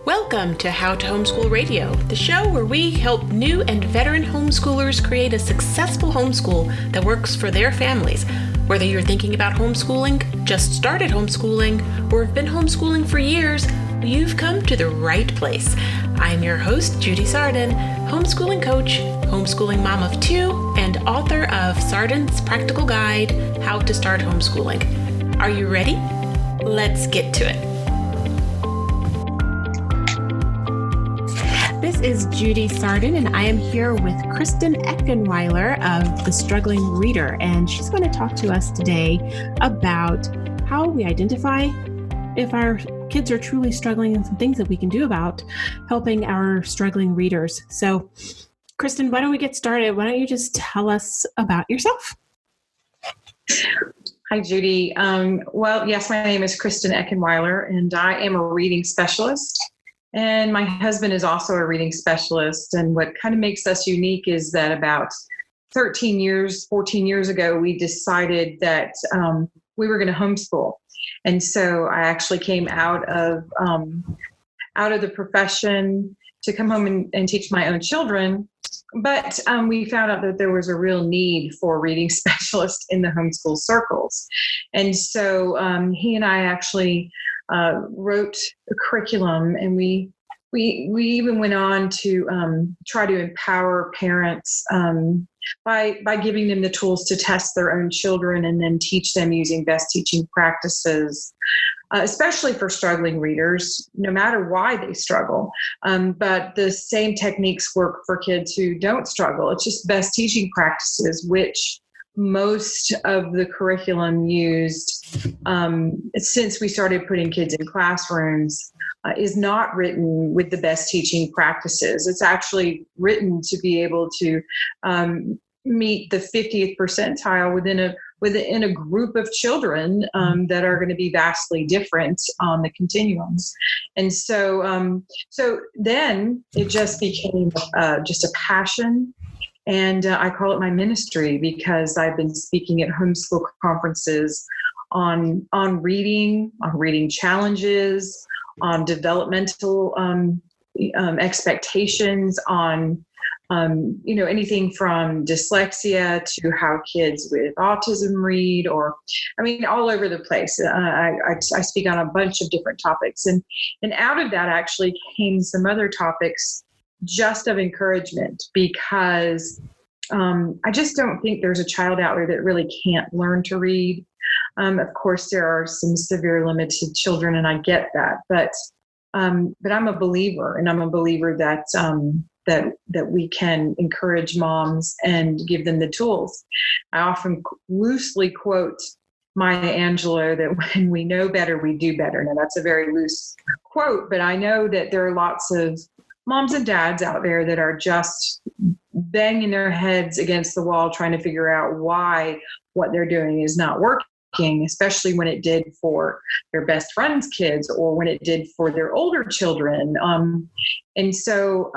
Welcome to How to Homeschool Radio, the show where we help new and veteran homeschoolers create a successful homeschool that works for their families. Whether you're thinking about homeschooling, just started homeschooling, or have been homeschooling for years, you've come to the right place. I'm your host, Judy Sardin, homeschooling coach, homeschooling mom of two, and author of Sardin's Practical Guide, How to Start Homeschooling. Are you ready? Let's get to it. This is Judy Sardin, and I am here with Kristen Eckenwiler of The Struggling Reader, and she's going to talk to us today about how we identify if our kids are truly struggling and some things that we can do about helping our struggling readers. So, Kristen, why don't we get started? Why don't you just tell us about yourself? Hi, Judy. Yes, my name is Kristen Eckenwiler, and I am a reading specialist. And my husband is also a reading specialist. And what kind of makes us unique is that about 14 years ago, we decided that we were going to homeschool. And so I actually came out of the profession to come home and teach my own children. But we found out that there was a real need for reading specialists in the homeschool circles. And so he and I actually wrote a curriculum, and we even went on to try to empower parents by giving them the tools to test their own children and then teach them using best teaching practices, especially for struggling readers, no matter why they struggle. But the same techniques work for kids who don't struggle. It's just best teaching practices, which most of the curriculum used since we started putting kids in classrooms is not written with the best teaching practices. It's actually written to be able to meet the 50th percentile within a group of children that are going to be vastly different on the continuums. And so then it just became just a passion. And I call it my ministry because I've been speaking at homeschool conferences on reading challenges, on developmental expectations, on anything from dyslexia to how kids with autism read, all over the place. I speak on a bunch of different topics, and out of that actually came some other topics just of encouragement, because I just don't think there's a child out there that really can't learn to read. Of course, there are some severe limited children, and I get that, but I'm a believer, and I'm a believer that that we can encourage moms and give them the tools. I often loosely quote Maya Angelou that when we know better, we do better. Now, that's a very loose quote, but I know that there are lots of moms and dads out there that are just banging their heads against the wall trying to figure out why what they're doing is not working, especially when it did for their best friend's kids or when it did for their older children. So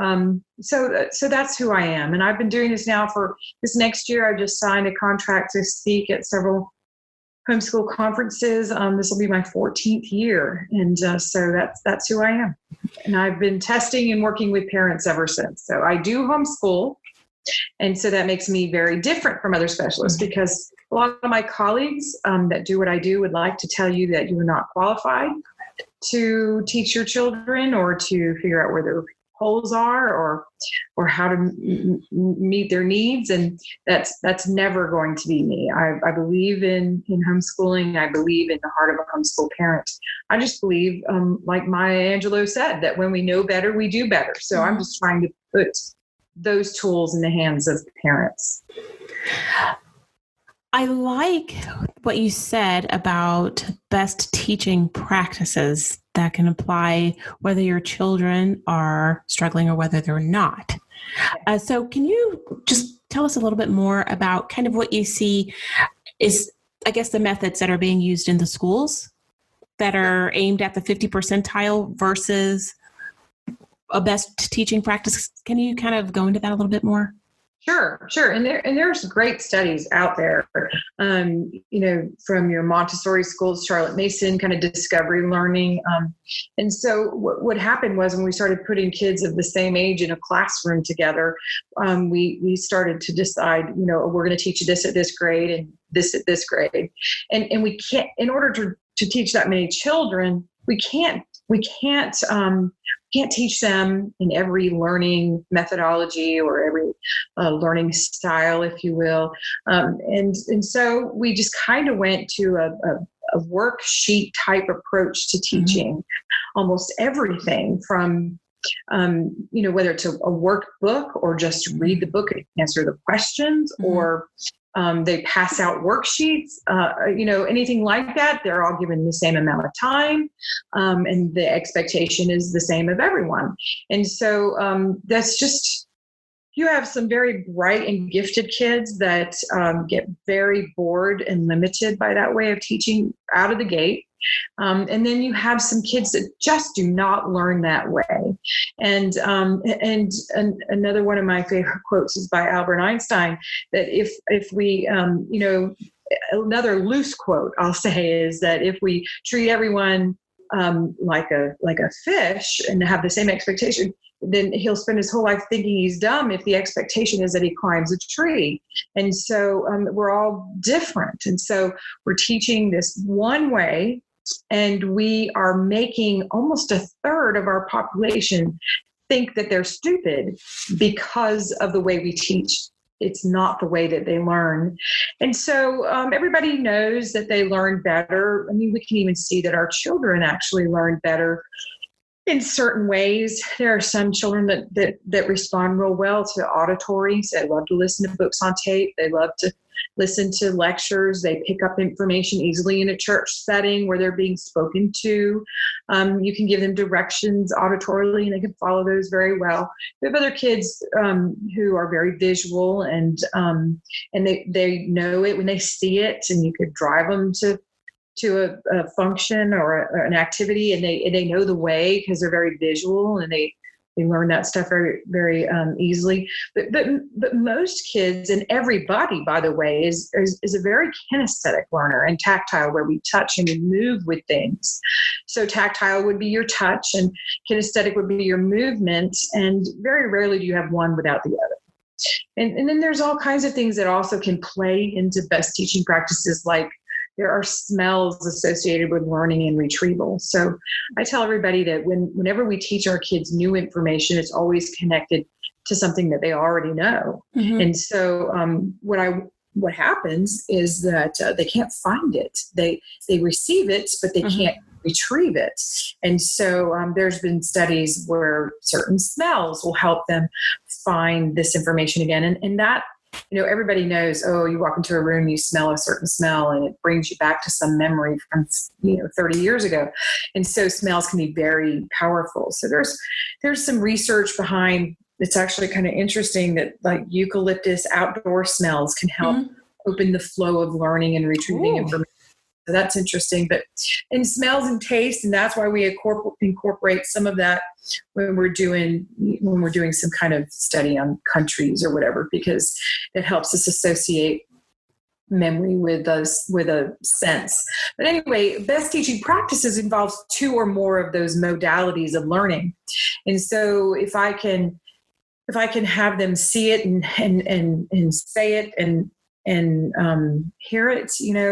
that's who I am. And I've been doing this now for this next year. I've just signed a contract to speak at several homeschool conferences. This will be my 14th year. And so that's who I am. And I've been testing and working with parents ever since. So I do homeschool. And so that makes me very different from other specialists, because a lot of my colleagues that do what I do would like to tell you that you are not qualified to teach your children or to figure out where their holes are or how to meet their needs. And that's never going to be me. I believe in homeschooling. I believe in the heart of a homeschool parent. I just believe, like Maya Angelou said, that when we know better, we do better. So I'm just trying to put those tools in the hands of parents. I like what you said about best teaching practices that can apply whether your children are struggling or whether they're not. So can you just tell us a little bit more about kind of what you see is, I guess, the methods that are being used in the schools that are aimed at the 50 percentile versus a best teaching practice? Can you kind of go into that a little bit more? Sure. There's great studies out there, from your Montessori schools, Charlotte Mason, kind of discovery learning. And so what happened was when we started putting kids of the same age in a classroom together, we started to decide, we're going to teach this at this grade and this at this grade. And we can't, in order to teach that many children, we can't teach them in every learning methodology or every learning style, if you will. And so we just kind of went to a worksheet type approach to teaching almost everything from, whether it's a workbook or just read the book and answer the questions, or they pass out worksheets, anything like that. They're all given the same amount of time, and the expectation is the same of everyone. And so that's just, you have some very bright and gifted kids that get very bored and limited by that way of teaching out of the gate. And then you have some kids that just do not learn that way. And another one of my favorite quotes is by Albert Einstein, that if we, another loose quote I'll say is that if we treat everyone like a fish and have the same expectation, then he'll spend his whole life thinking he's dumb if the expectation is that he climbs a tree. And so we're all different. And so we're teaching this one way, and we are making almost a third of our population think that they're stupid because of the way we teach. It's not the way that they learn. And so everybody knows that they learn better. I mean, we can even see that our children actually learn better in certain ways. There are some children that respond real well to auditory. So they love to listen to books on tape. They love to listen to lectures. They pick up information easily in a church setting where they're being spoken to. You can give them directions auditorily and they can follow those very well. We have other kids who are very visual and they know it when they see it, and you could drive them to a function or an activity, and they know the way because they're very visual and they learn that stuff very, very easily. But most kids, and everybody, by the way, is a very kinesthetic learner and tactile, where we touch and we move with things. So tactile would be your touch, and kinesthetic would be your movement. And very rarely do you have one without the other. And then there's all kinds of things that also can play into best teaching practices, like there are smells associated with learning and retrieval. So I tell everybody that whenever we teach our kids new information, it's always connected to something that they already know. Mm-hmm. And so what happens is that they can't find it. They receive it, but they can't retrieve it. And so there's been studies where certain smells will help them find this information again. And that, everybody knows, you walk into a room, you smell a certain smell, and it brings you back to some memory from, 30 years ago. And so smells can be very powerful. So there's some research behind, it's actually kind of interesting that like eucalyptus outdoor smells can help open the flow of learning and retrieving information. So that's interesting. But in smells and taste, and that's why we incorporate some of that when we're doing some kind of study on countries or whatever, because it helps us associate memory with a sense. But anyway, best teaching practices involves two or more of those modalities of learning. And so if I can have them see it and say it and hear it,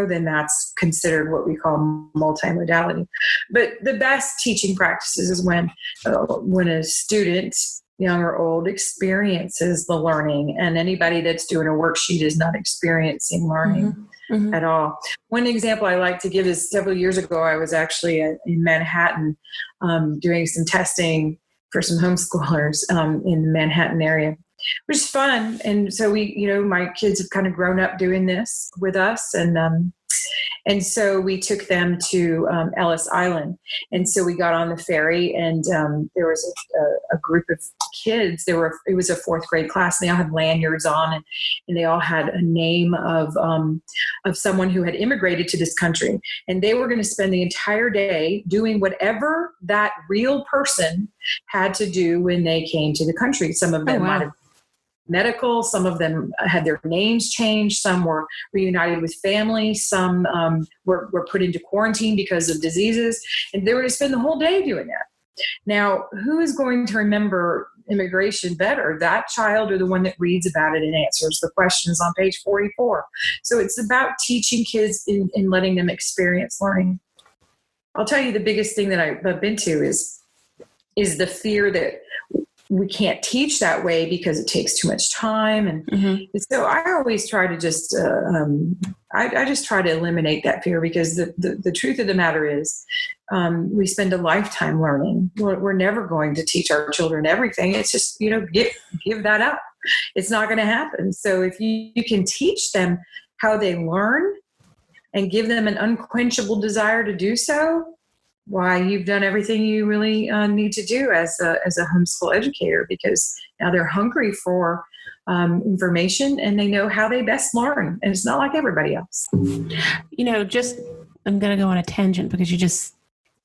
then that's considered what we call multimodality. But the best teaching practices is when a student, young or old, experiences the learning, and anybody that's doing a worksheet is not experiencing learning at all. One example I like to give is several years ago, I was actually in Manhattan doing some testing for some homeschoolers in the Manhattan area. It was fun. And so my kids have kind of grown up doing this with us. And so we took them to Ellis Island. And so we got on the ferry, and there was a group of kids. It was a fourth grade class, and they all had lanyards on, and they all had a name of someone who had immigrated to this country. And they were going to spend the entire day doing whatever that real person had to do when they came to the country. Some of them might have medical. Some of them had their names changed. Some were reunited with family. Some were put into quarantine because of diseases. And they were to spend the whole day doing that. Now, who is going to remember immigration better, that child or the one that reads about it and answers the questions on page 44? So it's about teaching kids and letting them experience learning. I'll tell you the biggest thing that I bump into is the fear that we can't teach that way because it takes too much time. And so I always try to just, I just try to eliminate that fear, because the truth of the matter is we spend a lifetime learning. We're never going to teach our children everything. It's just, give that up. It's not going to happen. So if you can teach them how they learn and give them an unquenchable desire to do so, why, you've done everything you really need to do as a homeschool educator, because now they're hungry for information and they know how they best learn. And it's not like everybody else. I'm going to go on a tangent because you just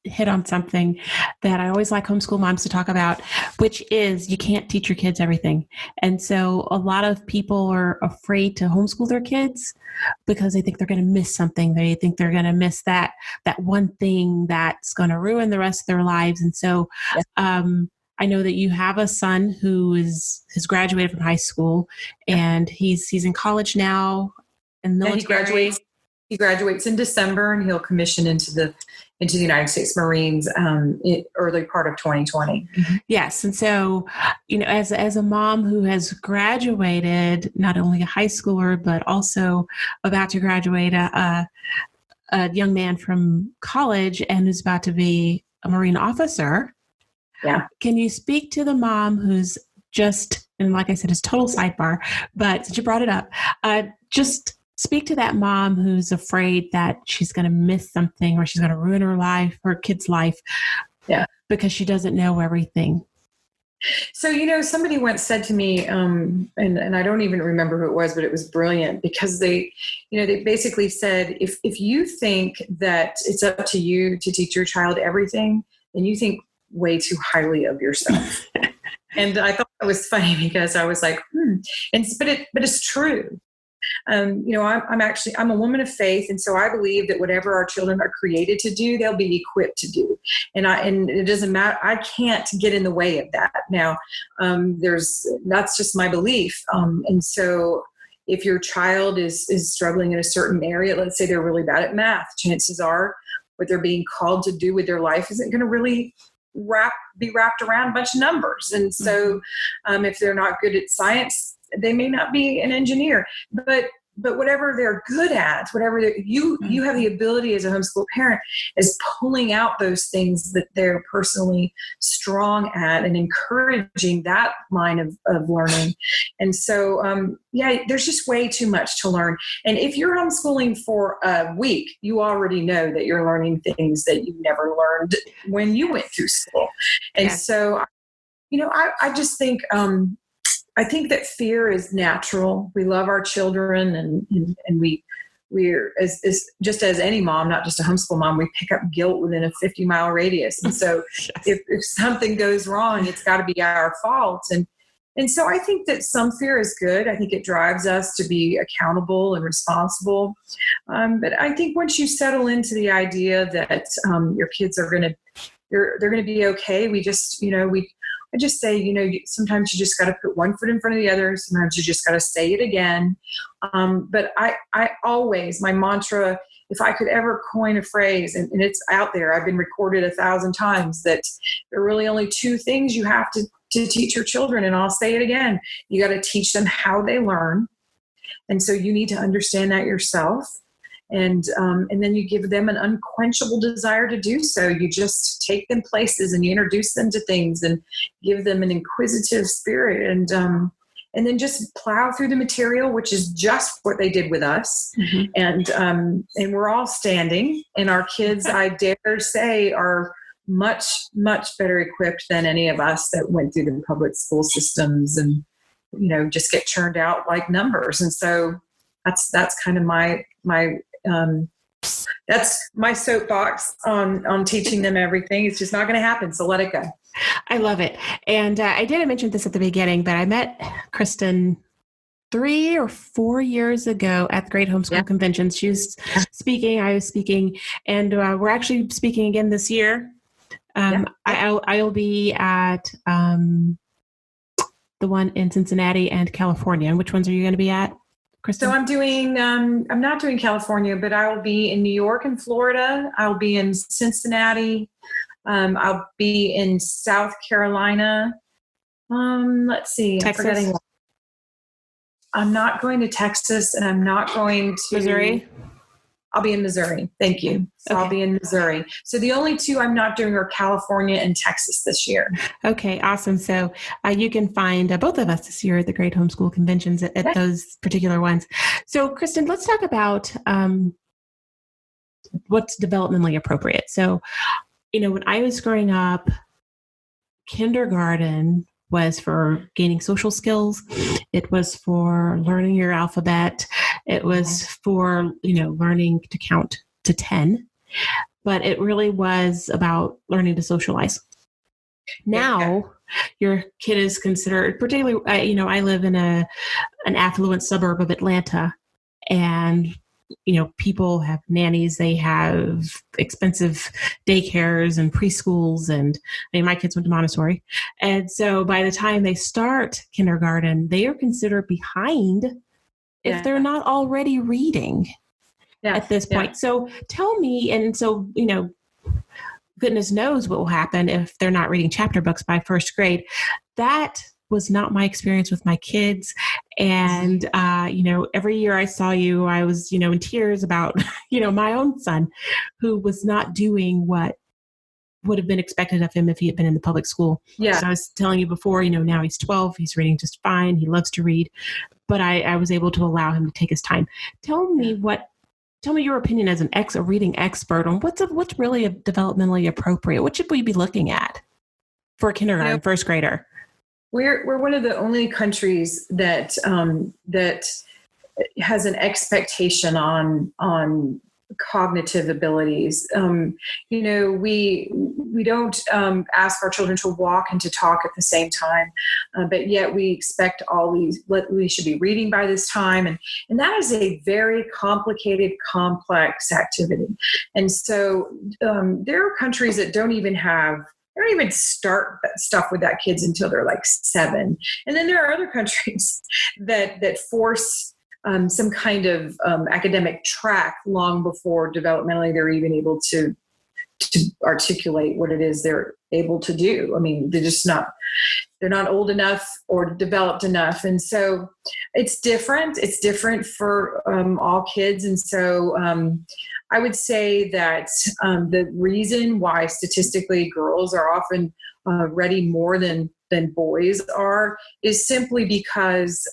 hit on something that I always like homeschool moms to talk about, which is you can't teach your kids everything. And so a lot of people are afraid to homeschool their kids because they think they're going to miss something. They think they're going to miss that one thing that's going to ruin the rest of their lives. And so I know that you have a son who has graduated from high school, and he's in college now in the military. He graduates in December, and he'll commission into the United States Marines in early part of 2020. Yes. And so, as a mom who has graduated, not only a high schooler, but also about to graduate a young man from college and who's about to be a Marine officer. Yeah. Can you speak to the mom who's just, and like I said, it's total sidebar, but since you brought it up, just speak to that mom who's afraid that she's going to miss something or she's going to ruin her kid's life, because she doesn't know everything. So, somebody once said to me, and I don't even remember who it was, but it was brilliant, because they basically said, if you think that it's up to you to teach your child everything, then you think way too highly of yourself. And I thought that was funny, because I was like, but it's true. I'm a woman of faith. And so I believe that whatever our children are created to do, they'll be equipped to do. And it doesn't matter. I can't get in the way of that. Now, that's just my belief. And so if your child is struggling in a certain area, let's say they're really bad at math, chances are what they're being called to do with their life isn't going to really be wrapped around a bunch of numbers. And so if they're not good at science, they may not be an engineer, but whatever they're good at, you have the ability as a homeschool parent is pulling out those things that they're personally strong at and encouraging that line of learning. And so, there's just way too much to learn. And if you're homeschooling for a week, you already know that you're learning things that you never learned when you went through school. And so, I just think, I think that fear is natural. We love our children, and we're just as any mom, not just a homeschool mom, we pick up guilt within a 50-mile radius. And so if something goes wrong, it's got to be our fault. And so I think that some fear is good. I think it drives us to be accountable and responsible. But I think once you settle into the idea that your kids are they're going to be okay, I just say, sometimes you just got to put one foot in front of the other. Sometimes you just got to say it again. But I always, my mantra, if I could ever coin a phrase, and it's out there, I've been recorded 1,000 times, that there are really only two things you have to teach your children. And I'll say it again. You got to teach them how they learn. And so you need to understand that yourself. And then you give them an unquenchable desire to do so. You just take them places and you introduce them to things and give them an inquisitive spirit, and then just plow through the material, which is just what they did with us. And we're all standing, and our kids, I dare say, are much, much better equipped than any of us that went through the public school systems and, just get churned out like numbers. And so that's kind of my that's my soapbox on teaching them everything. It's just not going to happen. So let it go. I love it. And I didn't mention this at the beginning, but I met Kristen 3 or 4 years ago at the Great Homeschool Convention. She was speaking, I was speaking, and we're actually speaking again this year. I'll be at the one in Cincinnati and California. And which ones are you going to be at, Kristen? So I'm doing, I'm not doing California, but I will be in New York and Florida. I'll be in Cincinnati. I'll be in South Carolina. Let's see. Texas. I'm forgetting. I'm not going to Texas, and I'm not going to Missouri. I'll be in Missouri. Thank you. So Okay. I'll be in Missouri. So the only two I'm not doing are California and Texas this year. Okay, awesome. So you can find both of us this year at the Great Homeschool Conventions at those particular ones. So Kristen, let's talk about what's developmentally appropriate. So, when I was growing up, kindergarten was for gaining social skills. It was for learning your alphabet. It was for, learning to count to 10. But it really was about learning to socialize. Now, your kid is considered, particularly, I live in an affluent suburb of Atlanta, and people have nannies, they have expensive daycares and preschools. And my kids went to Montessori. And so by the time they start kindergarten, they are considered behind if they're not already reading at this point. So tell me, and so, goodness knows what will happen if they're not reading chapter books by first grade. That was not my experience with my kids. And, every year I saw you, I was, in tears about, my own son who was not doing what would have been expected of him if he had been in the public school. Yeah. So I was telling you before, now he's 12, he's reading just fine. He loves to read, but I was able to allow him to take his time. Tell me your opinion as a reading expert on what's really developmentally appropriate. What should we be looking at for a kindergarten first grader? We're one of the only countries that has an expectation on cognitive abilities. We don't ask our children to walk and to talk at the same time, but yet we expect we should be reading by this time. And that is a very complicated, complex activity. And so there are countries that don't even start stuff with that kids until they're like 7. And then there are other countries that force some kind of academic track long before developmentally they're even able to articulate what it is they're able to do. I mean, they're not old enough or developed enough. And so it's different. It's different for all kids. And so I would say that the reason why statistically girls are often ready more than boys are is simply because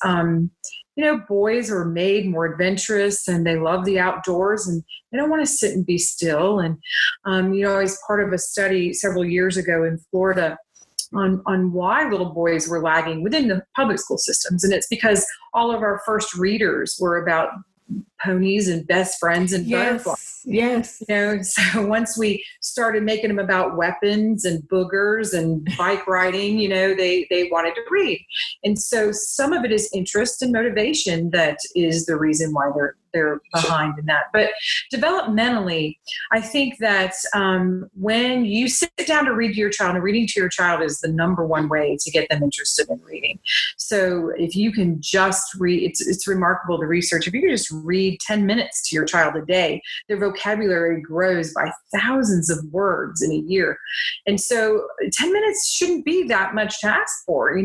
boys are made more adventurous and they love the outdoors and they don't want to sit and be still. And, I was part of a study several years ago in Florida on why little boys were lagging within the public school systems. And it's because all of our first readers were about ponies and best friends and butterflies. Yes. So once we started making them about weapons and boogers and bike riding, they wanted to read. And so some of it is interest and motivation that is the reason why they're behind in that. But developmentally, I think that when you sit down to read to your child, and reading to your child is the number one way to get them interested in reading. So if you can just read, it's remarkable to research. If you can just read 10 minutes to your child a day, their vocabulary grows by thousands of words in a year. And so 10 minutes shouldn't be that much to ask for, a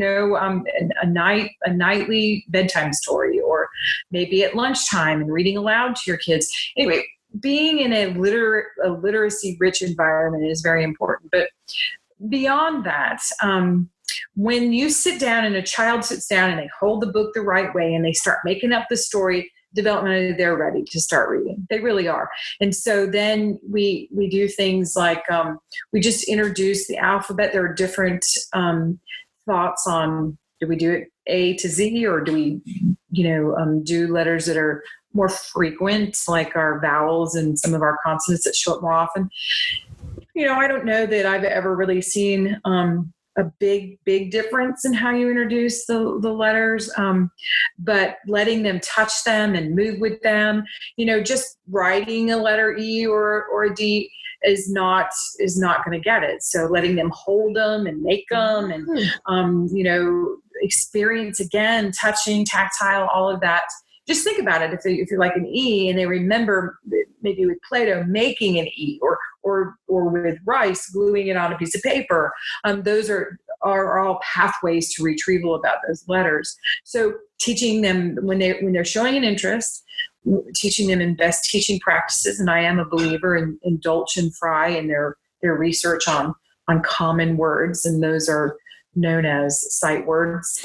nightly bedtime story, or maybe at lunchtime and reading aloud to your kids. Anyway, being in a literacy-rich environment is very important. But beyond that, when you sit down and a child sits down and they hold the book the right way and they start making up the story, developmentally, they're ready to start reading. They really are. And so then we do things like we just introduce the alphabet. There are different thoughts on, do we do it A to Z, or do we, do letters that are more frequent, like our vowels and some of our consonants that show up more often. I don't know that I've ever really seen a big difference in how you introduce the letters, but letting them touch them and move with them, just writing a letter E or a D is not going to get it. So letting them hold them and make them and, experience again, touching, tactile, all of that. Just think about it. If you're like an E and they remember maybe with Play-Doh making an E or with rice gluing it on a piece of paper, those are all pathways to retrieval about those letters. So teaching them when they're showing an interest, teaching them in best teaching practices, and I am a believer in Dolch and Fry and their research on common words, and those are known as sight words.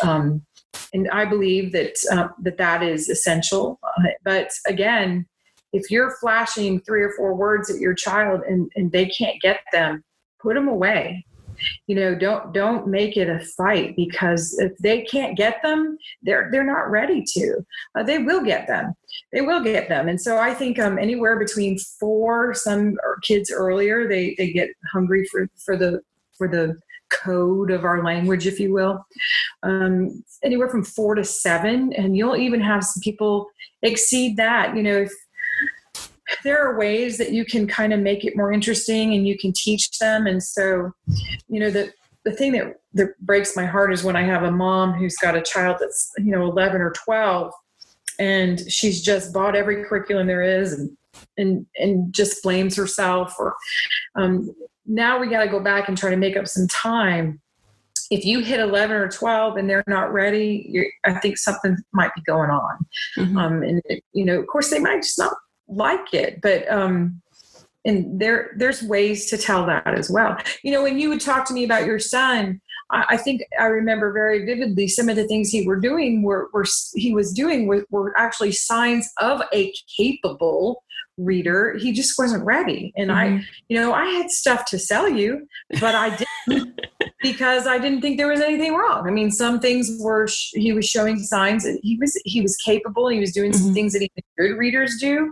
And I believe that is essential. But again, if you're flashing 3 or 4 words at your child and they can't get them, put them away. Don't make it a fight, because if they can't get them, they're not ready to. They will get them. And so I think anywhere between 4, some kids earlier, they get hungry for the code of our language, if you will. Anywhere from 4 to 7, and you'll even have some people exceed that. If there are ways that you can kind of make it more interesting and you can teach them. And so, the thing that breaks my heart is when I have a mom who's got a child that's, 11 or 12, and she's just bought every curriculum there is and just blames herself. Or now we got to go back and try to make up some time. If you hit 11 or 12 and they're not ready, I think something might be going on. And of course they might just not like it, but and there's ways to tell that as well. When you would talk to me about your son, I think I remember very vividly some of the things he was doing were actually signs of a capable reader. He just wasn't ready. And I had stuff to sell you, but I didn't because I didn't think there was anything wrong. I mean, some things he was showing signs that he was capable. He was doing some things that even good readers do.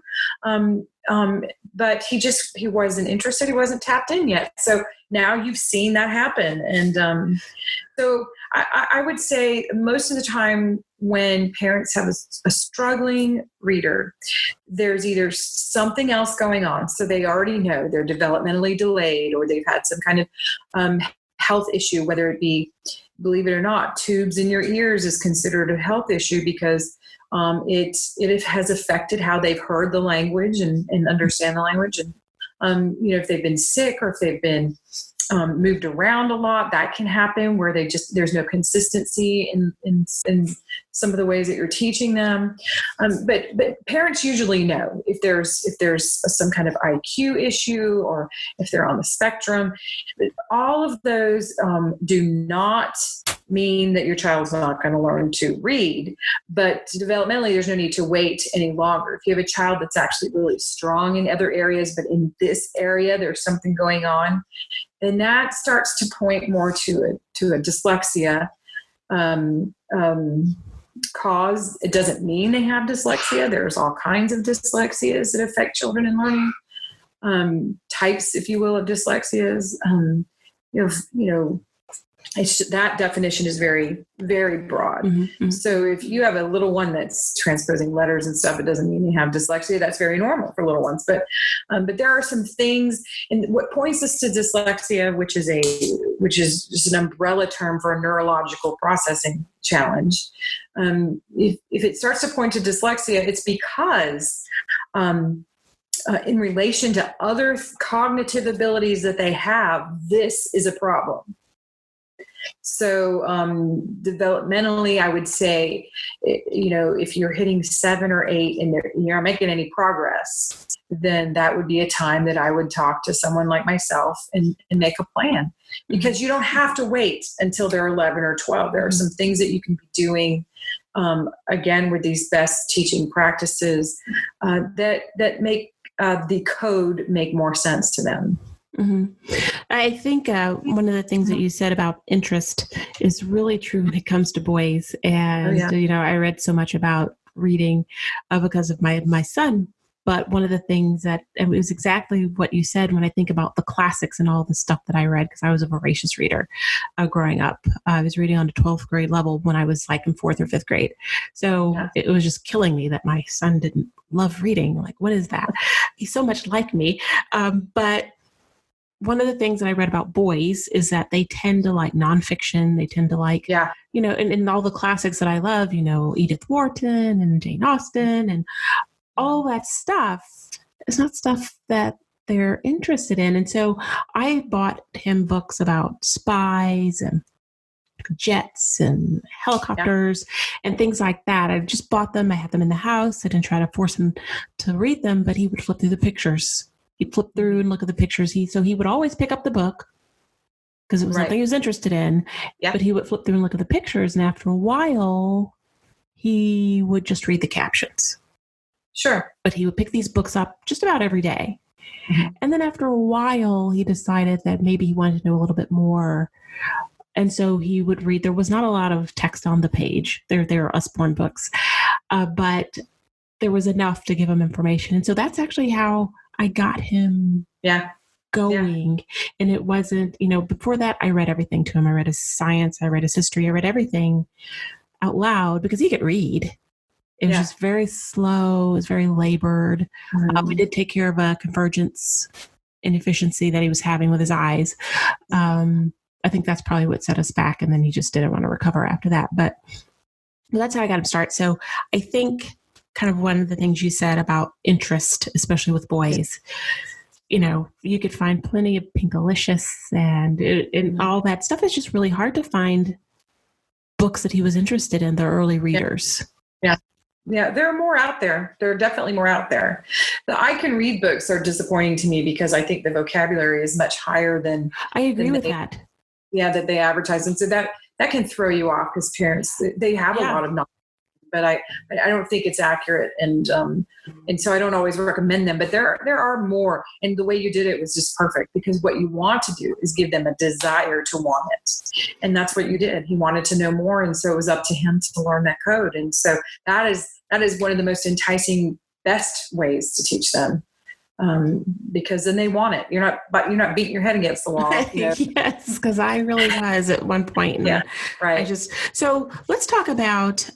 But he wasn't interested. He wasn't tapped in yet. So now you've seen that happen. And so I would say most of the time when parents have a struggling reader, there's either something else going on. So they already know they're developmentally delayed, or they've had some kind of health issue, whether it be, believe it or not, tubes in your ears is considered a health issue because it has affected how they've heard the language and understand the language. And, if they've been sick or if they've been moved around a lot, that can happen where there's no consistency in some of the ways that you're teaching them. But parents usually know if there's some kind of IQ issue or if they're on the spectrum. All of those do not mean that your child's not going to learn to read, but developmentally, there's no need to wait any longer. If you have a child that's actually really strong in other areas, but in this area, there's something going on, then that starts to point more to a dyslexia cause. It doesn't mean they have dyslexia. There's all kinds of dyslexias that affect children in learning, types, if you will, of dyslexias. That definition is very, very broad. So if you have a little one that's transposing letters and stuff, it doesn't mean they have dyslexia. That's very normal for little ones. But there are some things, and what points us to dyslexia, which is just an umbrella term for a neurological processing challenge. If it starts to point to dyslexia, it's because in relation to other cognitive abilities that they have, this is a problem. So developmentally, I would say, if you're hitting 7 or 8 and you're not making any progress, then that would be a time that I would talk to someone like myself and make a plan. Because you don't have to wait until they're 11 or 12. There are some things that you can be doing, again, with these best teaching practices that make the code make more sense to them. I think one of the things that you said about interest is really true when it comes to boys. And, I read so much about reading because of my son. But one of the things that, and it was exactly what you said when I think about the classics and all the stuff that I read, because I was a voracious reader growing up. I was reading on a 12th grade level when I was like in 4th or 5th grade. So it was just killing me that my son didn't love reading. Like, what is that? He's so much like me. But one of the things that I read about boys is that they tend to like nonfiction. They tend to like, you know, and all the classics that I love, you know, Edith Wharton and Jane Austen and all that stuff is not stuff that they're interested in. And so I bought him books about spies and jets and helicopters and things like that. I just bought them. I had them in the house. I didn't try to force him to read them, but he would flip through the pictures. He'd flip through and look at the pictures. So he would always pick up the book because it was something he was interested in, but he would flip through and look at the pictures. And after a while, he would just read the captions. Sure. But he would pick these books up just about every day. Mm-hmm. And then after a while, he decided that maybe he wanted to know a little bit more. And so he would read. There was not a lot of text on the page. There are Usborne books. But there was enough to give him information. And so that's actually how I got him going. And it wasn't, you know, before that, I read everything to him. I read his science. I read his history. I read everything out loud because he could read. It was just very slow. It was very labored. Mm-hmm. We did take care of a convergence inefficiency that he was having with his eyes. I think that's probably what set us back. And then he just didn't want to recover after that. But that's how I got him started. So I think kind of one of the things you said about interest, especially with boys, you know, you could find plenty of Pinkalicious and all that stuff. It's just really hard to find books that he was interested in, the early readers. Yeah, there are more out there. There are definitely more out there. The I Can Read books are disappointing to me because I think the vocabulary is much higher than I agree with that. Yeah, that they advertise. And so that can throw you off as parents. They have a lot of knowledge, but I don't think it's accurate. And so I don't always recommend them. But there are more. And the way you did it was just perfect because what you want to do is give them a desire to want it. And that's what you did. He wanted to know more. And so it was up to him to learn that code. And so that is one of the most enticing, best ways to teach them. Because then they want it. You're not beating your head against the wall. You know? Yes, because I really was at one point. Right. So let's talk about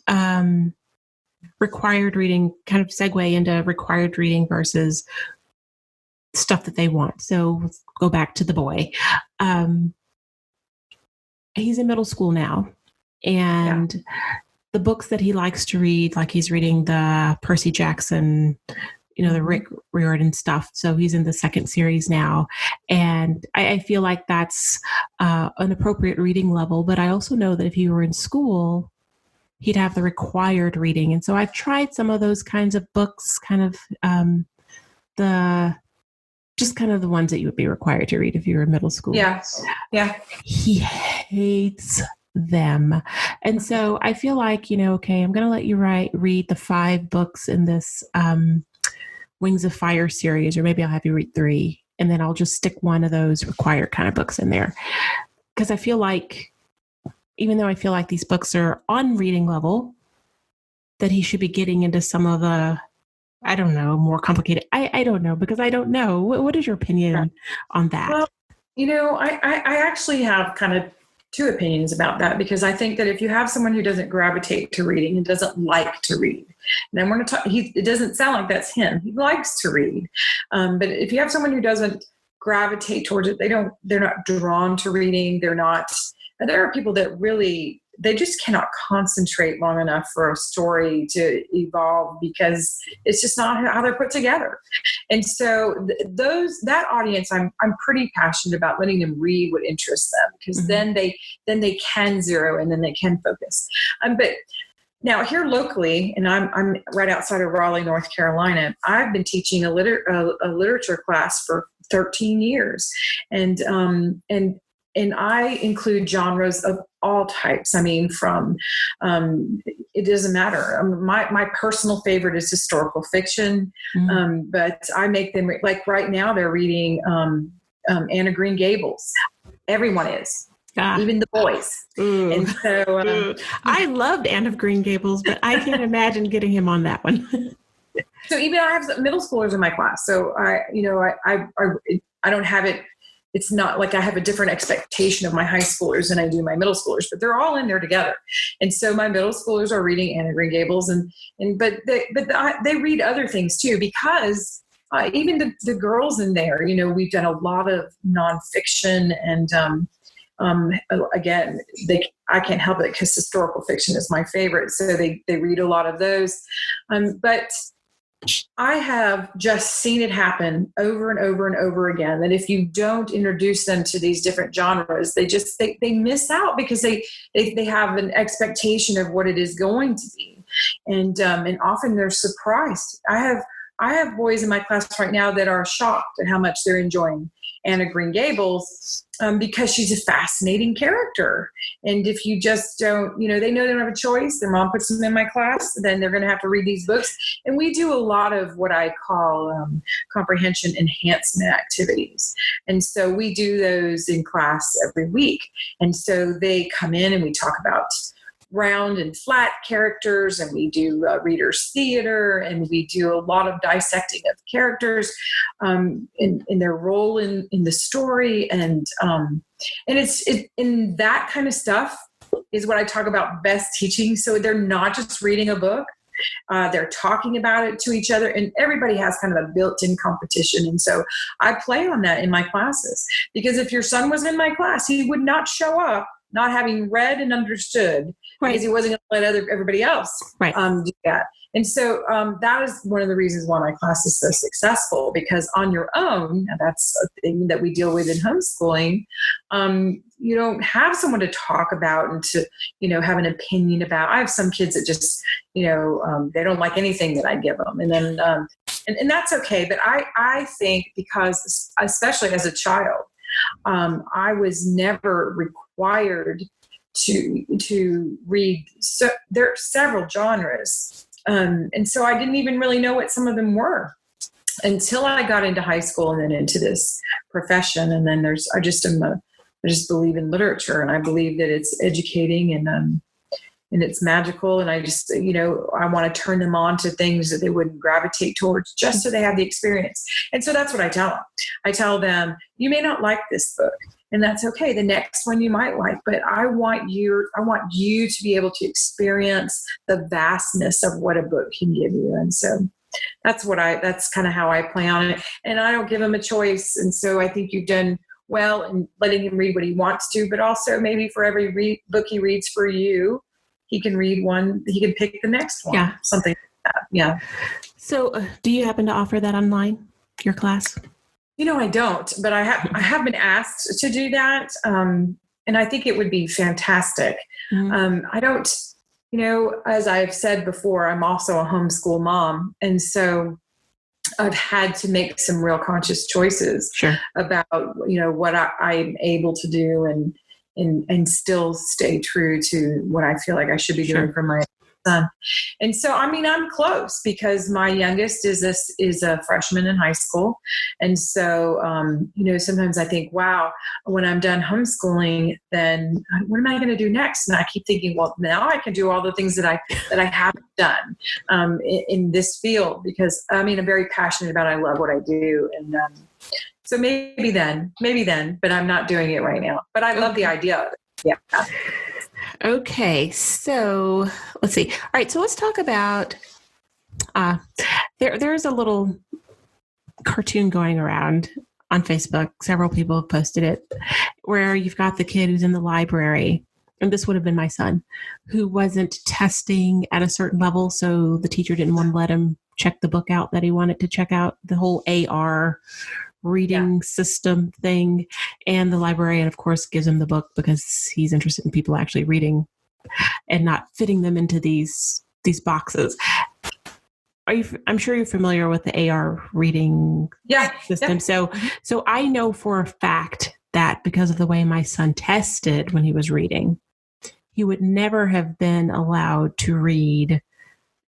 required reading, kind of segue into required reading versus stuff that they want. So let's go back to the boy. He's in middle school now, and the books that he likes to read, like he's reading the Percy Jackson, you know, the Rick Riordan stuff. So he's in the second series now. And I feel like that's an appropriate reading level. But I also know that if he were in school, he'd have the required reading. And so I've tried some of those kinds of books, kind of the ones that you would be required to read if you were in middle school. Yeah. He hates them. And so I feel like, you know, okay, I'm going to let you read the 5 books in this Wings of Fire series, or maybe I'll have you read 3, and then I'll just stick one of those required kind of books in there. Because I feel like, even though I feel like these books are on reading level, that he should be getting into some of the, I don't know, more complicated. I don't know, because I don't know. What is your opinion on that? Well, you know, I actually have kind of 2 opinions about that, because I think that if you have someone who doesn't gravitate to reading and doesn't like to read, and then we're going to talk, it doesn't sound like that's him. He likes to read. But if you have someone who doesn't gravitate towards it, they're not drawn to reading. There are people that really, they just cannot concentrate long enough for a story to evolve because it's just not how they're put together. And so that audience, I'm pretty passionate about letting them read what interests them, because then they can zero and then they can focus. But now here locally, and I'm right outside of Raleigh, North Carolina, I've been teaching a literature class for 13 years. And I include genres of all types. I mean, from, it doesn't matter. My personal favorite is historical fiction, but I make them, like right now they're reading Anne of Green Gables. Everyone is. even the boys. Ooh. And so I loved Anne of Green Gables, but I can't imagine getting him on that one. So even I have middle schoolers in my class. So I don't have it. It's not like I have a different expectation of my high schoolers than I do my middle schoolers, but they're all in there together. And so my middle schoolers are reading Anne of Green Gables, but they read other things too, because even the girls in there, we've done a lot of nonfiction, and again, I can't help it because historical fiction is my favorite. So they read a lot of those. But I have just seen it happen over and over and over again, that if you don't introduce them to these different genres, they miss out, because they have an expectation of what it is going to be. And often they're surprised. I have boys in my class right now that are shocked at how much they're enjoying Anne of Green Gables, because she's a fascinating character. And if you just don't, they know they don't have a choice. Their mom puts them in my class, then they're going to have to read these books. And we do a lot of what I call comprehension enhancement activities. And so we do those in class every week. And so they come in and we talk about round and flat characters, and we do readers theater, and we do a lot of dissecting of characters in their role in the story, and it's in that kind of stuff is what I talk about best teaching. So they're not just reading a book, they're talking about it to each other, and everybody has kind of a built-in competition. And so I play on that in my classes, because if your son was in my class, he would not show up not having read and understood, right, because he wasn't going to let everybody else do that. And so that is one of the reasons why my class is so successful, because on your own, and that's a thing that we deal with in homeschooling, you don't have someone to talk about and to, have an opinion about. I have some kids that just, they don't like anything that I give them. And then, and that's okay. But I think, because especially as a child, I was never required to read. So there are several genres. And so I didn't even really know what some of them were until I got into high school and then into this profession. And then I just believe in literature, and I believe that it's educating and it's magical. And I just, I want to turn them on to things that they wouldn't gravitate towards, just so they have the experience. And so that's what I tell them. I tell them, you may not like this book, and that's okay. The next one you might like, but I want you to be able to experience the vastness of what a book can give you. And so that's kind of how I play on it. And I don't give him a choice. And so I think you've done well in letting him read what he wants to, but also maybe for every book he reads for you, he can read one, he can pick the next one. Yeah. Something like that. Yeah. So do you happen to offer that online, your class? I don't, but I have been asked to do that. And I think it would be fantastic. Mm-hmm. I don't, as I've said before, I'm also a homeschool mom. And so I've had to make some real conscious choices about, what I'm able to do and still stay true to what I feel like I should be doing for my son. And so, I'm close, because my youngest is a freshman in high school. And so, sometimes I think, wow, when I'm done homeschooling, then what am I going to do next? And I keep thinking, well, now I can do all the things that I haven't done in this field, because I'm very passionate about it. I love what I do. And so maybe then, but I'm not doing it right now. But I love the idea of it. Yeah. Okay, so let's see. All right, so let's talk about, there's a little cartoon going around on Facebook. Several people have posted it, where you've got the kid who's in the library, and this would have been my son, who wasn't testing at a certain level, so the teacher didn't want to let him check the book out that he wanted to check out, the whole AR reading system thing. And the librarian, of course, gives him the book because he's interested in people actually reading and not fitting them into these boxes. I'm sure you're familiar with the AR reading system. Yeah. So I know for a fact that because of the way my son tested when he was reading, he would never have been allowed to read,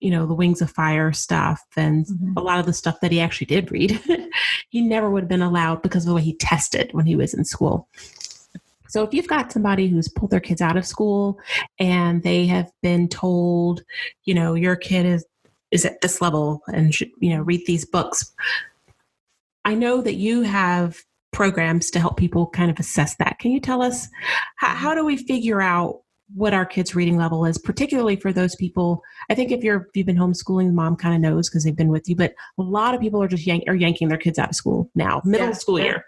the Wings of Fire stuff and a lot of the stuff that he actually did read. He never would have been allowed because of the way he tested when he was in school. So if you've got somebody who's pulled their kids out of school and they have been told, your kid is at this level and should, read these books. I know that you have programs to help people kind of assess that. Can you tell us how do we figure out what our kids' reading level is, particularly for those people? I think if you've been homeschooling, mom kind of knows because they've been with you, but a lot of people are just yanking their kids out of school now, middle school year.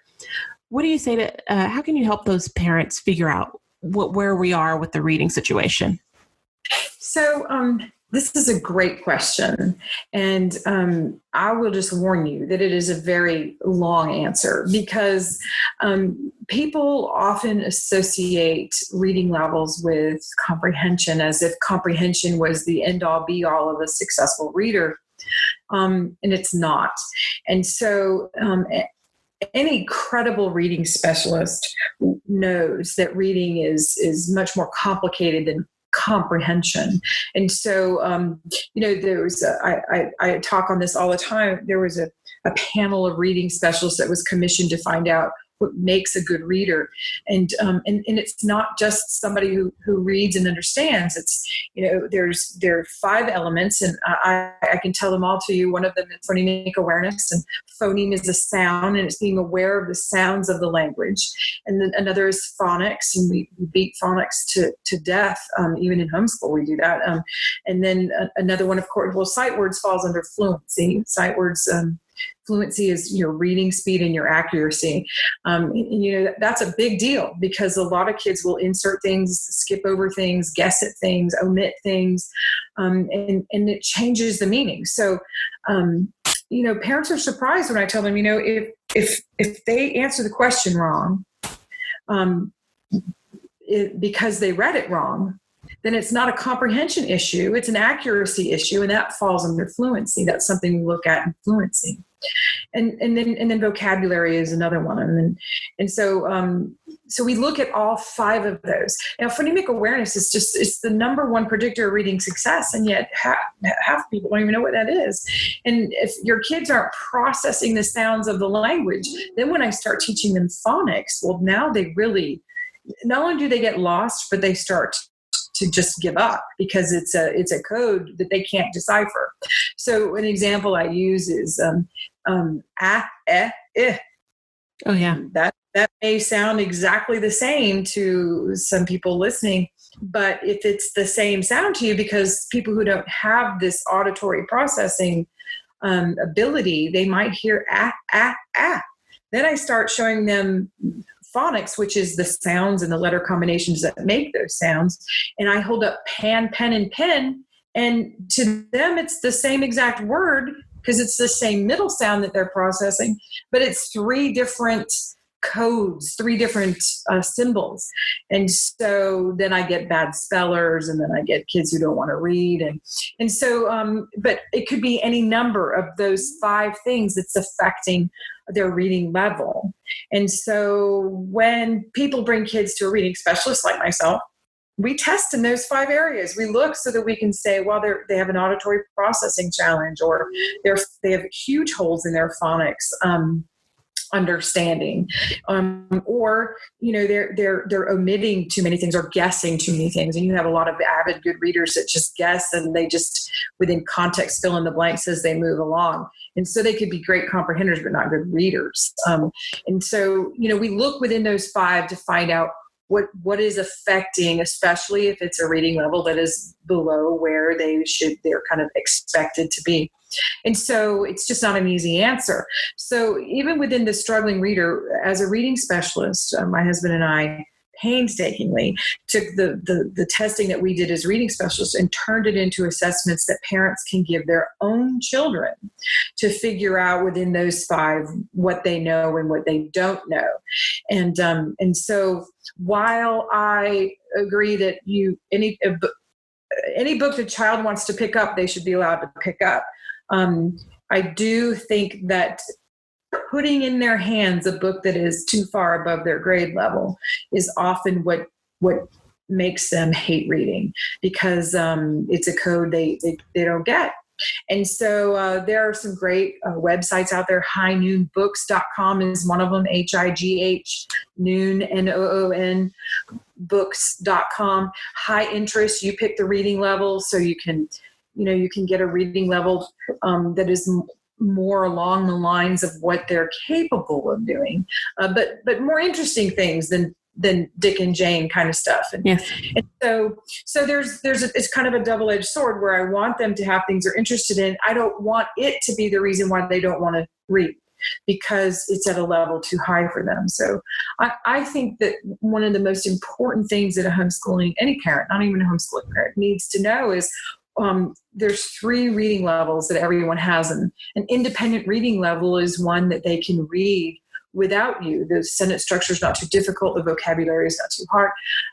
What do you say to, how can you help those parents figure out where we are with the reading situation? So, this is a great question. And I will just warn you that it is a very long answer because people often associate reading levels with comprehension as if comprehension was the end-all be-all of a successful reader. And it's not. And so any credible reading specialist knows that reading is much more complicated than comprehension. And so, I talk on this all the time. There was a panel of reading specialists that was commissioned to find out what makes a good reader. And it's not just somebody who reads and understands. It's, there are 5 elements, and I can tell them all to you. One of them is phonemic awareness, and phoneme is a sound, and it's being aware of the sounds of the language. And then another is phonics, and we beat phonics to death. Even in homeschool, we do that. And then another one, of course, sight words falls under fluency. Sight words, fluency is your reading speed and your accuracy. That's a big deal because a lot of kids will insert things, skip over things, guess at things, omit things, and it changes the meaning. So, parents are surprised when I tell them, if they answer the question wrong, because they read it wrong, then it's not a comprehension issue. It's an accuracy issue, and that falls under fluency. That's something we look at in fluency. And then vocabulary is another one. And so we look at all 5 of those. Now, phonemic awareness is it's the number one predictor of reading success, and yet half people don't even know what that is. And if your kids aren't processing the sounds of the language, then when I start teaching them phonics, well, now they really, not only do they get lost, but they start to just give up because it's a code that they can't decipher. So an example I use is eh. Oh yeah. That may sound exactly the same to some people listening, but if it's the same sound to you, because people who don't have this auditory processing ability, they might hear Then I start showing them phonics, which is the sounds and the letter combinations that make those sounds. And I hold up pan, pen, and pen. And to them, it's the same exact word because it's the same middle sound that they're processing, but it's 3 different codes, 3 different symbols. And so then I get bad spellers, and then I get kids who don't want to read. And so, but it could be any number of those 5 things that's affecting their reading level. And so when people bring kids to a reading specialist like myself, we test in those 5 areas. We look so that we can say, well, they have an auditory processing challenge, or they have huge holes in their phonics understanding, or they're omitting too many things or guessing too many things. And you have a lot of avid good readers that just guess, and they just within context fill in the blanks as they move along. And so they could be great comprehenders, but not good readers. And so we look within those 5 to find out what is affecting, especially if it's a reading level that is below where they're kind of expected to be. And so it's just not an easy answer. So even within the struggling reader, as a reading specialist, my husband and I painstakingly took the testing that we did as reading specialists and turned it into assessments that parents can give their own children to figure out within those 5 what they know and what they don't know. And so while I agree that any book the child wants to pick up, they should be allowed to pick up, I do think that putting in their hands a book that is too far above their grade level is often what makes them hate reading, because it's a code they don't get. And so there are some great websites out there. highnoonbooks.com is one of them, HIGH, noon, NOON, books.com. High interest, you pick the reading level, so you can get a reading level that is more along the lines of what they're capable of doing, but more interesting things than Dick and Jane kind of stuff. And so it's kind of a double-edged sword where I want them to have things they're interested in. I don't want it to be the reason why they don't want to read, because it's at a level too high for them. So I think that one of the most important things that any parent, not even a homeschooling parent, needs to know is there's 3 reading levels that everyone has. And an independent reading level is one that they can read without you. The sentence structure is not too difficult. The vocabulary is not too hard.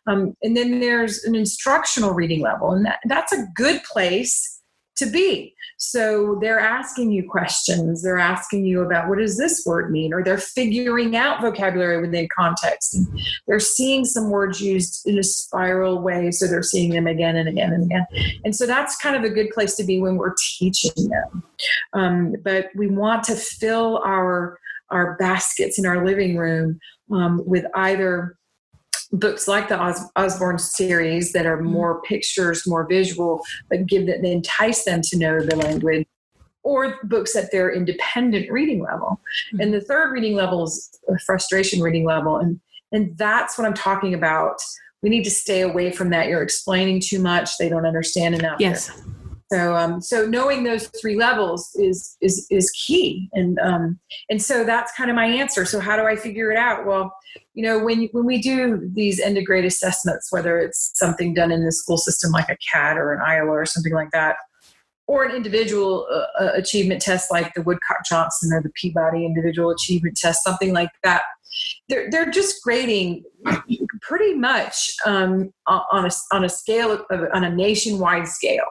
And then there's an instructional reading level, and that's a good place to be. So they're asking you questions. They're asking you about, what does this word mean? Or they're figuring out vocabulary within context. And they're seeing some words used in a spiral way, so they're seeing them again and again and again. And so that's kind of a good place to be when we're teaching them. But we want to fill our baskets in our living room with either books like the Osborne series that are more pictures, more visual, but entice them to know the language, or books at their independent reading level. Mm-hmm. And the third reading level is a frustration reading level. And that's what I'm talking about. We need to stay away from that. You're explaining too much. They don't understand enough. Yes. So knowing those 3 levels is key. And so that's kind of my answer. So how do I figure it out? Well, when we do these end of grade assessments, whether it's something done in the school system like a CAT or an Iowa or something like that, or an individual achievement test like the Woodcock-Johnson or the Peabody individual achievement test, something like that, they're just grading pretty much on a scale on a nationwide scale.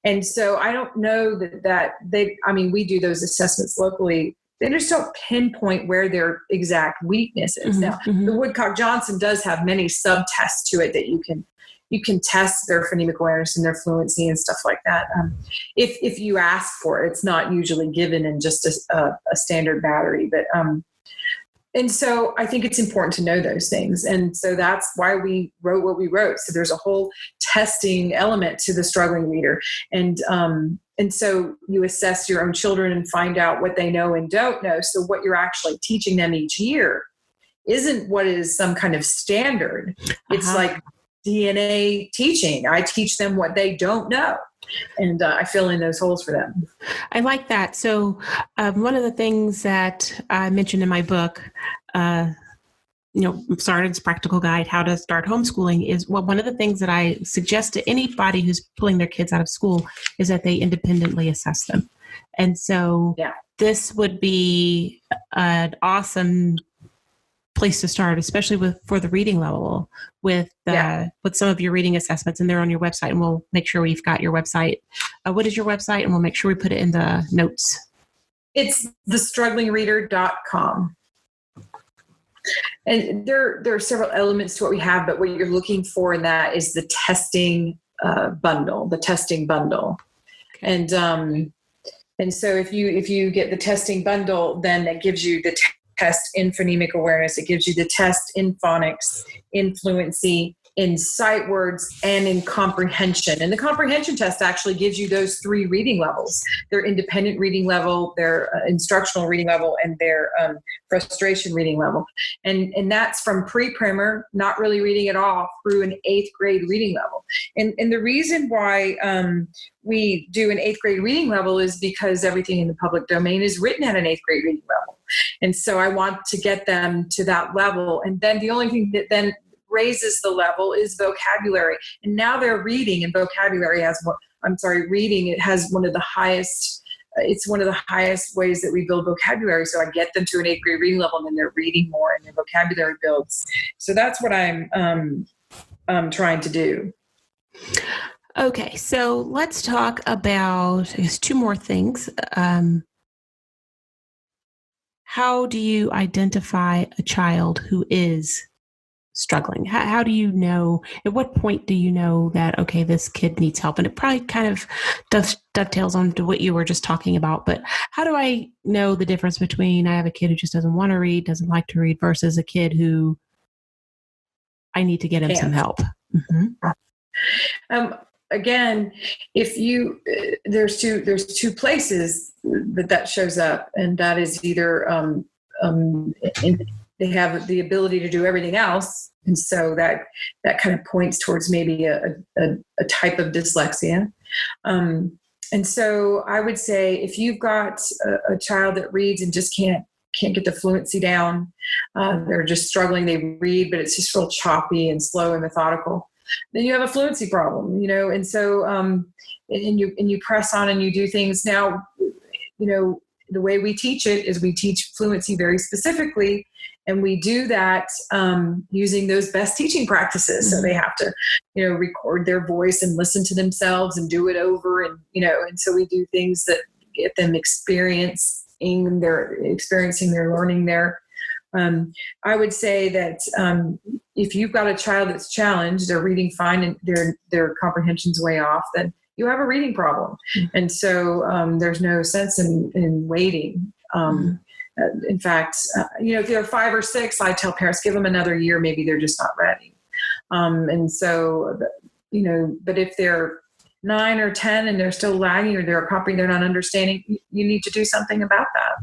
And so I don't know that we do those assessments locally. They just don't pinpoint where their exact weakness is. Mm-hmm, now, the Woodcock-Johnson does have many sub-tests to it that you can test their phonemic awareness and their fluency and stuff like that. If you ask for it, it's not usually given in just a standard battery. But and so I think it's important to know those things. And so that's why we wrote what we wrote. So there's a whole testing element to the struggling reader. And so you assess your own children and find out what they know and don't know. So what you're actually teaching them each year isn't what is some kind of standard. It's like DNA teaching. I teach them what they don't know. And I fill in those holes for them. I like that. So one of the things that I mentioned in my book, Sergeant's Practical Guide, How to Start Homeschooling, is one of the things that I suggest to anybody who's pulling their kids out of school is that they independently assess them. And so this would be an awesome place to start, especially for the reading level with some of your reading assessments, and they're on your website, and we'll make sure we've got your website. What is your website? And we'll make sure we put it in the notes. It's thestrugglingreader.com. And there are several elements to what we have, but what you're looking for in that is the testing bundle. And so if you get the testing bundle, then that gives you the test in phonemic awareness. It gives you the test in phonics, in fluency, in sight words, and in comprehension. And the comprehension test actually gives you those 3 reading levels: their independent reading level, their instructional reading level, and their frustration reading level. And that's from pre-primer, not really reading at all, through an 8th grade reading level. And the reason why we do an 8th grade reading level is because everything in the public domain is written at an 8th grade reading level. And so I want to get them to that level. And then the only thing that then raises the level is vocabulary. And now they're reading, and vocabulary reading, it has one of the highest, it's one of the highest ways that we build vocabulary. So I get them to an 8th grade reading level, and then they're reading more and their vocabulary builds. So that's what I'm trying to do. Okay. So let's talk about 2 more things. How do you identify a child who is struggling? How do you know, at what point do you know that, okay, this kid needs help? And it probably kind of dovetails onto what you were just talking about, but how do I know the difference between I have a kid who just doesn't want to read, doesn't like to read, versus a kid who I need to get him some help? Again, if you there's two places that shows up, and that is either they have the ability to do everything else, and so that kind of points towards maybe a type of dyslexia. And so I would say if you've got a child that reads and just can't get the fluency down, they're just struggling. They read, but it's just real choppy and slow and methodical, then you have a fluency problem, and so and you press on and you do things. Now, the way we teach it is we teach fluency very specifically, and we do that using those best teaching practices. So they have to, record their voice and listen to themselves and do it over, and so we do things that get them experiencing their learning there. I would say that if you've got a child that's challenged, they're reading fine and their comprehension's way off, then you have a reading problem. And so there's no sense in waiting. In fact, if they're 5 or 6, I tell parents, give them another year, maybe they're just not ready. And so, but if they're 9 or 10 and they're still lagging, or they're not understanding, you need to do something about that.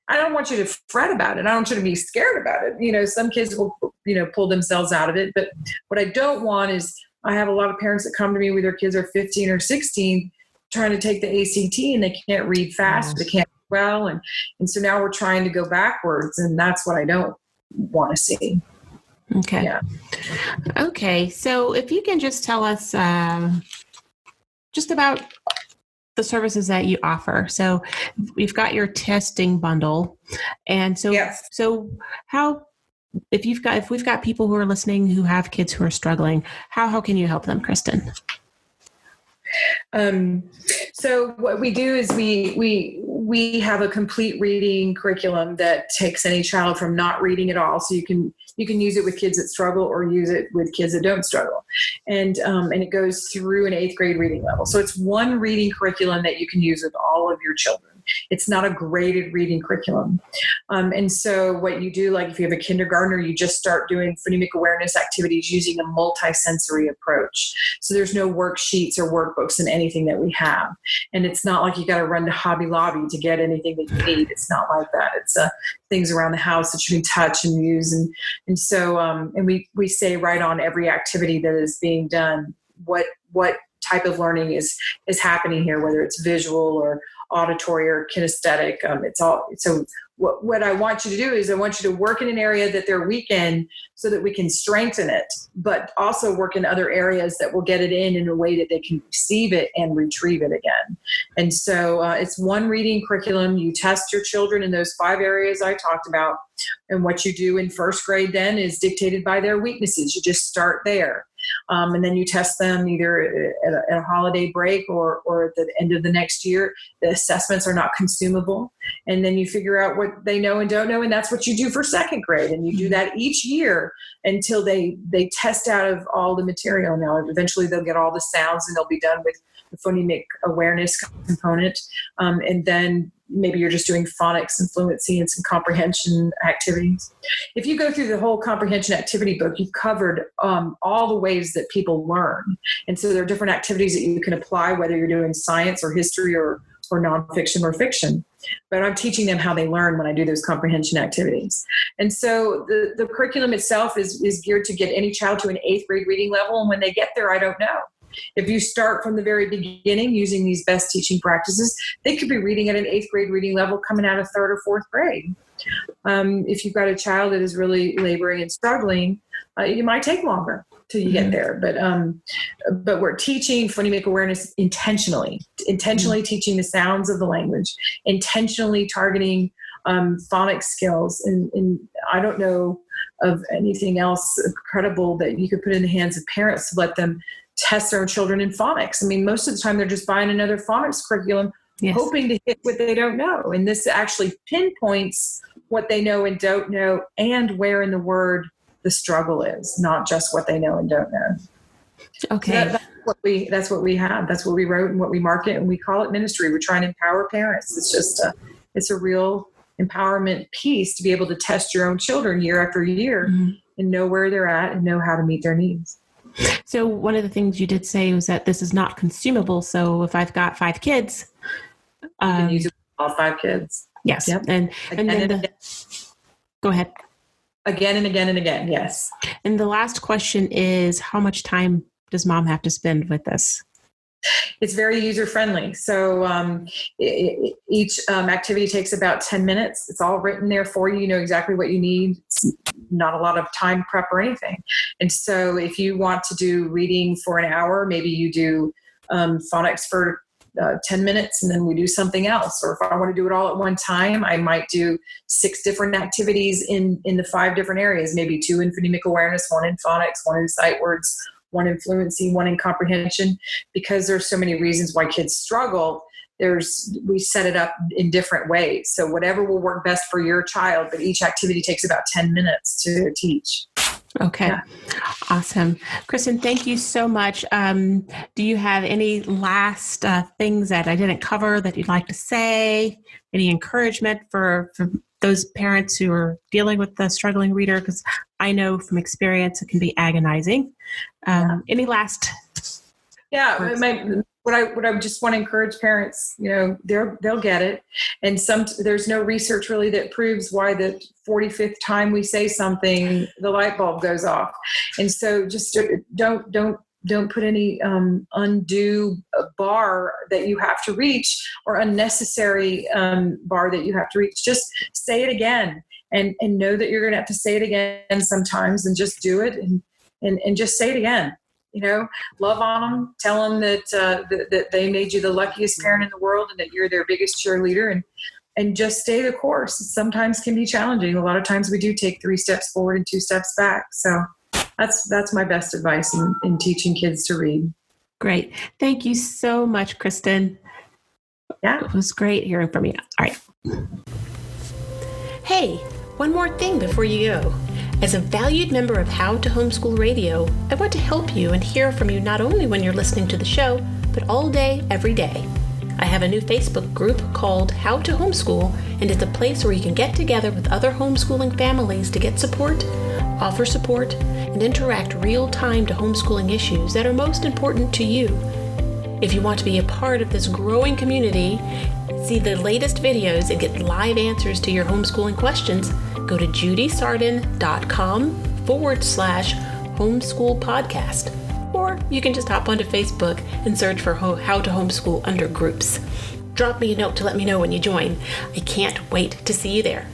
I don't want you to fret about it. I don't want you to be scared about it. Some kids will, pull themselves out of it. But what I don't want is, I have a lot of parents that come to me with their kids are 15 or 16 trying to take the ACT, and they can't read fast. They can't read well. And so now we're trying to go backwards, and that's what I don't want to see. Okay. Yeah. Okay. So if you can just tell us just about the services that you offer. So we've got your testing bundle. And so, yes. So how, if we've got people who are listening who have kids who are struggling, how can you help them, Kristen? So what we do is we have a complete reading curriculum that takes any child from not reading at all. So you can use it with kids that struggle, or use it with kids that don't struggle. And it goes through an 8th grade reading level. So it's one reading curriculum that you can use with all of your children. It's not a graded reading curriculum. And so what you do, like if you have a kindergartner, you just start doing phonemic awareness activities using a multisensory approach. So there's no worksheets or workbooks in anything that we have. And it's not like you got to run to Hobby Lobby to get anything that you need. It's not like that. It's things around the house that you can touch and use. And so and we say right on every activity that is being done, what type of learning is happening here, whether it's visual or auditory or kinesthetic. It's all. So what I want you to do is I want you to work in an area that they're weak in, so that we can strengthen it, but also work in other areas that will get it in a way that they can receive it and retrieve it again. And so it's one reading curriculum. You test your children in those 5 areas I talked about. And what you do in 1st grade then is dictated by their weaknesses. You just start there. And then you test them either at a holiday break or at the end of the next year. The assessments are not consumable. And then you figure out what they know and don't know. And that's what you do for 2nd grade. And you do that each year until they test out of all the material. Now, eventually they'll get all the sounds and they'll be done with the phonemic awareness component. And then maybe you're just doing phonics and fluency and some comprehension activities. If you go through the whole comprehension activity book, you've covered all the ways that people learn. And so there are different activities that you can apply, whether you're doing science or history or nonfiction or fiction. But I'm teaching them how they learn when I do those comprehension activities. And so the curriculum itself is geared to get any child to an 8th grade reading level. And when they get there, I don't know. If you start from the very beginning using these best teaching practices, they could be reading at an 8th grade reading level coming out of 3rd or 4th grade. If you've got a child that is really laboring and struggling, it might take longer till you get there. But we're teaching phonemic awareness intentionally teaching the sounds of the language, intentionally targeting phonics skills. And I don't know of anything else credible that you could put in the hands of parents to let them test their children in phonics. I mean, most of the time they're just buying another phonics curriculum, hoping to hit what they don't know. And this actually pinpoints what they know and don't know and where in the word the struggle is, not just what they know and don't know. Okay. So that's what we have. That's what we wrote and what we market, and we call it ministry. We're trying to empower parents. It's just it's a real empowerment piece to be able to test your own children year after year and know where they're at and know how to meet their needs. So one of the things you did say was that this is not consumable. So if I've got 5 kids, you can use it with all 5 kids. Yes. Yep. And then go ahead. Again and again and again. Yes. And the last question is, how much time does mom have to spend with this? It's very user-friendly. So each activity takes about 10 minutes. It's all written there for you. You know exactly what you need. It's not a lot of time prep or anything. And so if you want to do reading for an hour, maybe you do phonics for 10 minutes and then we do something else. Or if I want to do it all at one time, I might do 6 different activities in the 5 different areas, maybe 2 in phonemic awareness, 1 in phonics, 1 in sight words, 1 in fluency, 1 in comprehension. Because there's so many reasons why kids struggle, we set it up in different ways. So whatever will work best for your child, but each activity takes about 10 minutes to teach. Okay. Yeah. Awesome. Kristen, thank you so much. Do you have any last things that I didn't cover that you'd like to say? Any encouragement for those parents who are dealing with the struggling reader? Because I know from experience it can be agonizing. Any last? Yeah, what I just want to encourage parents, they'll get it. And there's no research really that proves why the 45th time we say something, the light bulb goes off. And so just don't put any undue bar that you have to reach or unnecessary bar that you have to reach. Just say it again and know that you're going to have to say it again sometimes, and just do it and just say it again. Love on them, tell them that they made you the luckiest parent in the world and that you're their biggest cheerleader, and just stay the course. It sometimes can be challenging. A lot of times we do take 3 steps forward and 2 steps back. So that's my best advice in teaching kids to read. Great. Thank you so much, Kristen. Yeah. It was great hearing from you. All right. Hey, one more thing before you go. As a valued member of How to Homeschool Radio, I want to help you and hear from you not only when you're listening to the show, but all day, every day. I have a new Facebook group called How to Homeschool, and it's a place where you can get together with other homeschooling families to get support, offer support, and interact real-time to homeschooling issues that are most important to you. If you want to be a part of this growing community, see the latest videos, and get live answers to your homeschooling questions, go to judysarden.com/homeschool podcast. Or you can just hop onto Facebook and search for How to Homeschool under groups. Drop me a note to let me know when you join. I can't wait to see you there.